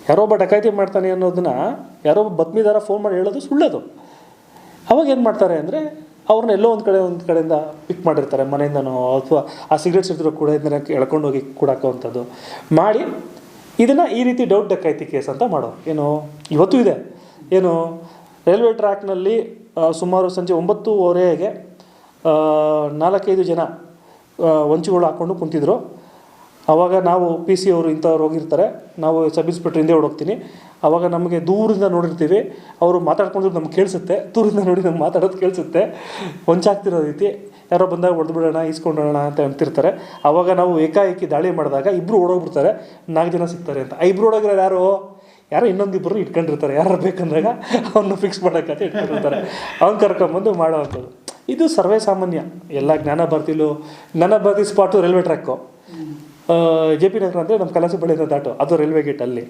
ಯಾರೋ ಒಬ್ಬ ಡಕಾಯಿತಿ ಮಾಡ್ತಾನೆ ಅನ್ನೋದನ್ನ ಯಾರೋ ಒಬ್ಬ ಬತ್ಮಿದಾರ ಫೋನ್ ಮಾಡಿ ಹೇಳೋದು ಸುಳ್ಳದು. ಅವಾಗ ಏನು ಮಾಡ್ತಾರೆ ಅಂದರೆ ಅವ್ರನ್ನ ಎಲ್ಲೋ ಒಂದು ಕಡೆಯಿಂದ ಪಿಕ್ ಮಾಡಿರ್ತಾರೆ, ಮನೆಯಿಂದನೋ ಅಥವಾ ಆ ಸಿಗರೇಟ್ಸ್ ಇರ್ತಿರೋ ಕೂಡ ಎಳ್ಕೊಂಡೋಗಿ ಕೂಡಾಕೋವಂಥದ್ದು ಮಾಡಿ ಇದನ್ನು ಈ ರೀತಿ ಡೌಟ್ ಡಕಾಯಿತಿ ಕೇಸ್ ಅಂತ ಮಾಡೋ. ಏನು ಇವತ್ತು ಇದೆ. ಏನು ರೈಲ್ವೆ ಟ್ರ್ಯಾಕ್ನಲ್ಲಿ ಸುಮಾರು ಸಂಜೆ 9:30ಗೆ 4-5 ಜನ ವಂಚಿಗಳು ಹಾಕ್ಕೊಂಡು ಕುಂತಿದ್ರು. ಆವಾಗ ನಾವು ಪಿ ಸಿ ಅವರು ಇಂಥವ್ರು ಹೋಗಿರ್ತಾರೆ, ನಾವು ಸಬ್ ಇನ್ಸ್ಪೆಕ್ಟ್ರ್ ಹಿಂದೆ ಓಡೋಗ್ತೀನಿ. ಆವಾಗ ನಮಗೆ ದೂರಿಂದ ನೋಡಿರ್ತೀವಿ, ಅವರು ಮಾತಾಡ್ಕೊಂಡ್ರೆ ನಮ್ಗೆ ಕೇಳಿಸುತ್ತೆ, ದೂರಿಂದ ನೋಡಿ ನಮ್ಗೆ ಮಾತಾಡೋದು ಕೇಳಿಸುತ್ತೆ. ಹೊಂಚಾಗ್ತಿರೋ ರೀತಿ ಯಾರೋ ಬಂದಾಗ ಹೊಡೆದು ಬಿಡೋಣ, ಈಸ್ಕೊಂಡೋಣ ಅಂತ ಅಂತಿರ್ತಾರೆ. ಆವಾಗ ನಾವು ಏಕಾಏಕಿ ದಾಳಿ ಮಾಡಿದಾಗ ಇಬ್ಬರು ಓಡೋಗ್ಬಿಡ್ತಾರೆ, 4 ಜನ ಸಿಗ್ತಾರೆ ಅಂತ. ಇಬ್ಬರು ಓಡೋಗಿರೋರು ಯಾರೋ ಇನ್ನೊಂದಿಬ್ಬರು ಇಟ್ಕೊಂಡಿರ್ತಾರೆ, ಯಾರು ಬೇಕಂದಾಗ ಅವನ್ನ ಫಿಕ್ಸ್ ಮಾಡೋಕ್ಕಂತ ಇಟ್ಕೊಂಡಿರ್ತಾರೆ. ಅವ್ನು ಕರ್ಕೊಂಬಂದು ಮಾಡೋವಂಥದ್ದು. ಇದು ಸರ್ವೇ ಸಾಮಾನ್ಯ ಎಲ್ಲ Jnana Bharathi spot railway track. JP Nagar ಅಂದರೆ ನಮ್ಮ ಕಲಾಸಿ ಬಳಿಯಿಂದ ದಾಟು, ಅದು ರೈಲ್ವೆ ಗೇಟ್ ಅಲ್ಲಿ.